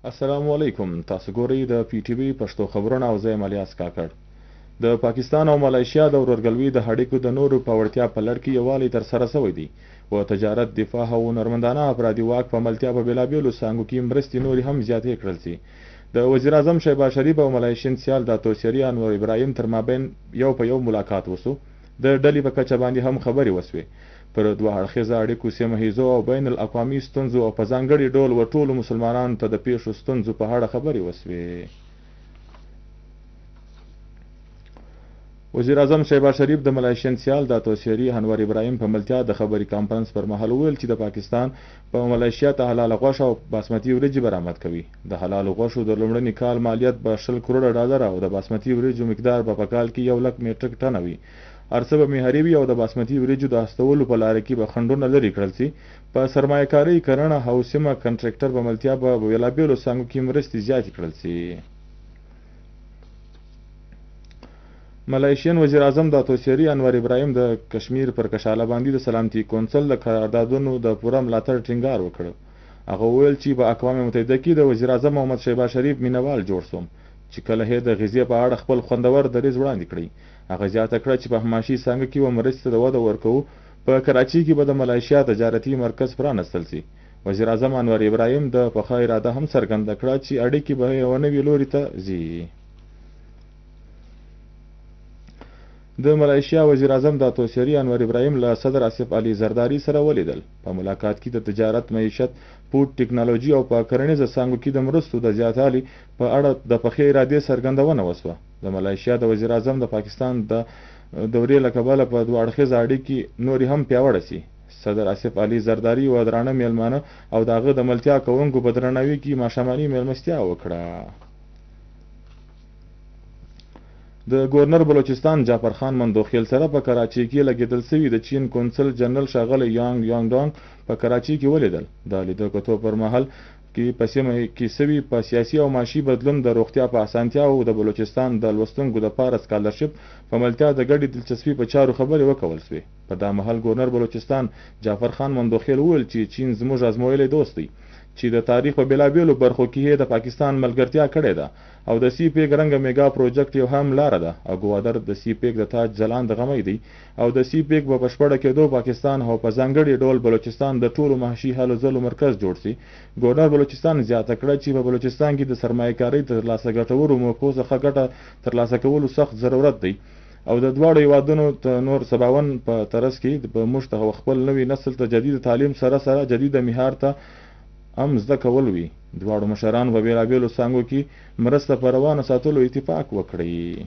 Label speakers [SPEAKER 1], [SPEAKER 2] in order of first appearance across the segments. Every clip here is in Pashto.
[SPEAKER 1] السلام علیکم. تاسو ګورئ د پی ټی وی پښتو خبرونه او زه یم الیاس کاکړ. د پاکستان او ملایشیا د ورورګلوي د اړیکو د نورو پیاوړتیا په لړ کې یووالی ترسره شوی دی او تجارت، دفاع او هنرمندانه افرادي واک په عملتیا په بېلابېلو څانګو کې مرستې نورې هم زیاتې کړل شي. د وزیر اعظم شهباز شریف او ملایشین سیال ډاکټر سیري انور ابراهیم تر مابین یو په یو ملاقات وسو. د ډلې په کچه باندې هم خبرې وسوې. پر دوه اړخیزه اړیکو، سیمه ییزو او بین الاقوامي ستونزو او په ځانګړي ډول ټولو مسلمانانو ته د پیښو ستونزو په اړه خبرې وسوې. وزیر اعظم شهباز شریف د ملایشین سیال ډاکټر سیري انور ابراهیم په ملتیا د خبري کانفرنس پر مهال وویل چې د پاکستان په ملایشیا ته حلال غوښه او باسمتي وریجې برآمد کوي. د حلال غوښو د لومړني کال مالیت به 10 کروڑه ډالر او د باسمتي وریجو مقدار به په کال کې 1 لک میټریک ټن وي. ارڅه به معیاري وي او د باسمتي وریجو د استولو په لاره کې به خنډونه لرې کړل شي. په سرمایه کارۍ، کرنه او سیمه کنټراکټر په ملتیا به بېلابېلو څانګو کې مرستې زیاتې کړل شي. ملایشین وزیر اعظم ډاکټر سیري انور ابراهیم د کشمیر پر کشاله باندې د سلامتي کونسل د قراردادونو د پوره ملاتړ ټینګار وکړ. هغه وویل چې په اقوام متحده کې د وزیر اعظم محمد شهباز شریف مینوال جوړ شوم چې کله د غذیې په اړه خپل خوندور دریځ وړاندې کړی. هغه زیاته کړه چې په حماشي څانګه کې به مرستې ته وده ورکوو. په کراچۍ کې به د ملایشیا تجارتي مرکز پرانستل شي. وزیر اعظم انور ابراهیم د پخه اراده هم څرګنده کړه چې اړیکې به یو نوي لوري ته ځي. د ملایشیا وزیر اعظم ډاکټر سیري انور ابراهیم له صدر آصف علي زرداری سره ولیدل. په ملاقات کې د تجارت، معیشت، پورټ، ټکنالوژي او په کرنیزه څانګو کې د مرستو د زیاتوالي په اړه د پخې ارادې څرګندونه وسوه. د ملایشیا د وزیر اعظم د پاکستان د دورې له کبله په دوه اړخیزه اړیکې نورې هم پیاوړې شي. صدر آصف علي زرداری و درانه میلمانه او د هغه د ملتیا کوونکو په درناوي کې ماښامنۍ میلمستیا وکړه. د گورنر بلوچستان جعفر خان مندوخیل سره په کراچۍ کې لګیدل شوي د چین کونسل جنرال ښاغلی یانګ یانګ په کراچۍ کې ولیدل. د لیدو کتو پر مهال کې په سیمه کې سوي په سیاسي او معاشي بدلون، د روغتیا په اسانتیا او د بلوچستان د لوستونکو دپاره سکالرشپ په ملتیا د ګډې دلچسپي په چارو خبرې وکول شوې. په دا مهال گورنر بلوچستان جعفر خان مندوخیل وویل چې چین زموږ ازمویلی دوست دی چې د تاریخ په بېلابېلو برخو کې د پاکستان ملګرتیا کړې ده او د سی پیک رنګه میګا پروژیکټ یو هم لاره ده او ګوادر د سی پیک د تاج ځلانده غمی دی او د سی پیک په بشپړه کېدو پاکستان او په ځانګړي ډول بلوچستان د ټولو محشي هلو ځلو مرکز جوړ شي. ګورنر بلوچستان زیاته کړه چې په بلوچستان کې د سرمایه کارۍ ترلاسه ګټورو موقعو څخه ګټه ترلاسه کولو سخت ضرورت دی او د دواړو هیوادونو نور سباون په ترڅ کې به موږ ته خپل نوي نسل ته جدید تعلیم سره جدید معیار ته هم زده کول وي. دواړو مشرانو په بېلابېلو څانګو کې مرسته په روانه ساتلو اتفاق وکړی.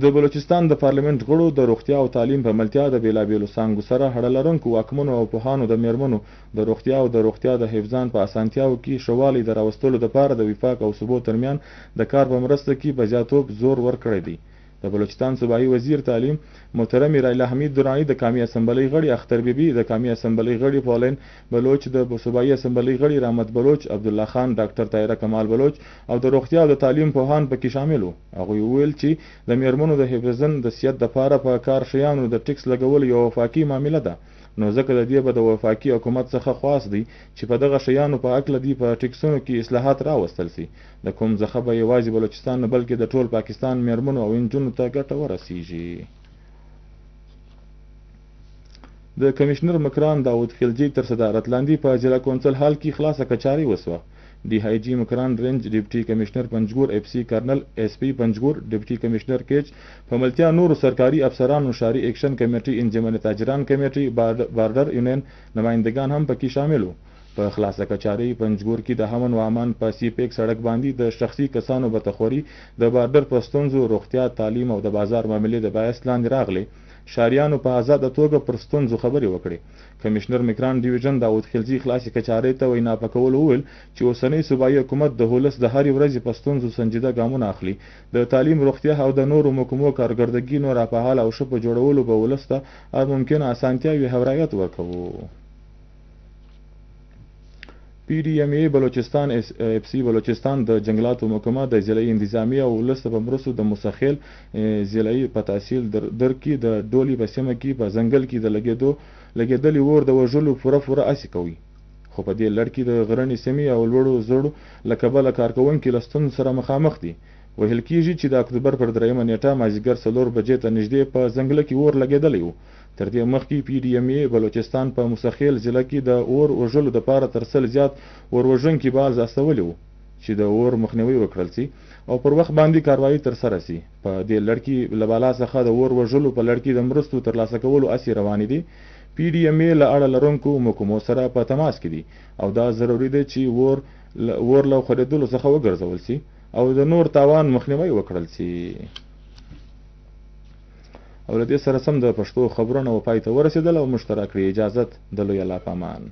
[SPEAKER 1] د بلوچستان د پارلیمنت غړو د روغتیا او تعلیم په ملتیا د بېلابېلو څانګو سره هړه لرونکو واکمنو او پوهانو د میرمنو د روغتیا او د روغتیا د حفظان په اسانتیاو کې ښه والی د راوستلو دپاره د وفاق او ثبوت ترمیان د کار په مرسته کې په زیاتوب زور ورکړی دی. د بلوچستان صوبایي وزیر تعلیم محترم رایلا حمید درانی د قومي اسمبلی غړي اختر بیبي، د قومي اسمبلی غړي پولین بلوچ، د صوبایي اسمبلی غړي رحمت بلوچ، عبدالله خان، ډاکټر طاهره کمال بلوچ او د روغتیا او د تعلیم پوهان پکې شامل وو. هغوی وویل چې د میرمنو د حفظن د صحت دپاره په کار شیانو د ټکس لګول یو وفاقي معامله ده، نو ځکه د دې به د وفاقي حکومت څخه خواست دی چې په دغه شیانو په هکله دی په ټکسونو کې اصلاحات راوستل شي، د کوم څخه به یوازې بلوچستان نه بلکې د ټول پاکستان میرمنو او نجونو ته ګټه ورسیږي. د کمشنر مکران داود خلجي تر صدارت لاندې په ضلع کونسل حال کې خلاصه کچاري وسوه. D I G Makran range deputy commissioner Panjgur F C colonel S P Panjgur deputy commissioner Kech फमलतिया नूर सरकारी अफसरान शारी एक्शन कमेटी इंजमन ताजरान कमेटी बार्डर यूनियन नुमाइंदगान हम पकी शामिल हो. په خلاصه کچاري پنجګور کې د امن و امان په سی پیک سړک باندې د شخصي کسانو بتخوري، د بارډر پستونزو، روغتیا، تعلیم او د بازار معاملې د باعث لاندې راغلي. شاریانو په آزاده توګه پر ستونزو خبرې وکړي. کمشنر مکران ډیویژن داود خلجي خلاصې کچاري ته وینا پکول وویل چې اوسنی صوبایي حکومت د هولس د هرې ورځې په ستونزو سنجیده ګامونه اخلي. د تعلیم، روغتیا او د نورو محکمو کارګردګي نور فعال او ښه په جوړولو به ولس ته هر ممکنه اسانتیاوې هوایت ورکوو. پی डी एम ए بلوچستان اف سی بلوچستان د جنگلاتو محکمه د ضلعي انتظامیه او ولس په مرستو د مسخیل ضلعي په تحصیل در کې د ډولي په سیمه کې په ځنګل کې د لګېدلي اور د وژلو پوره هڅې کوي، خو په دې لړ کې د غرنۍ سیمې او لوړو زړو له کبله کارکوونکي له ستونزو سره مخامخ دي. ویل کېږي چې د اکتوبر پر 3 نیټه مازدیګر 4 بجې ته نږدې په ځنګله کې اور لګېدلی و. تر دې مخکې PDMA بلوچستان په مسخیل ضلع کې د اور وژلو دپاره تر 100 زیات اور وژونکي باز استولی و چې د اور مخنیوی وکړل سي او پر وخت باندې کاروایی ترسره سي. په دې لړ کې له بالا څخه د اور وژلو په لړ کې د مرستو ترلاسه کولو هڅې روانې دي. PDMA له اړه لرونکو محکمو سره په تماس کې دي او دا ضروري دی چې اور له خورېدلو څخه وګرځول سي او د نور تاوان مخنیوی وکړل سي. او له دې سره سم د پښتو خبرونه پای ته ورسېدل او مشترک کړي. اجازت د لوی الله په امان.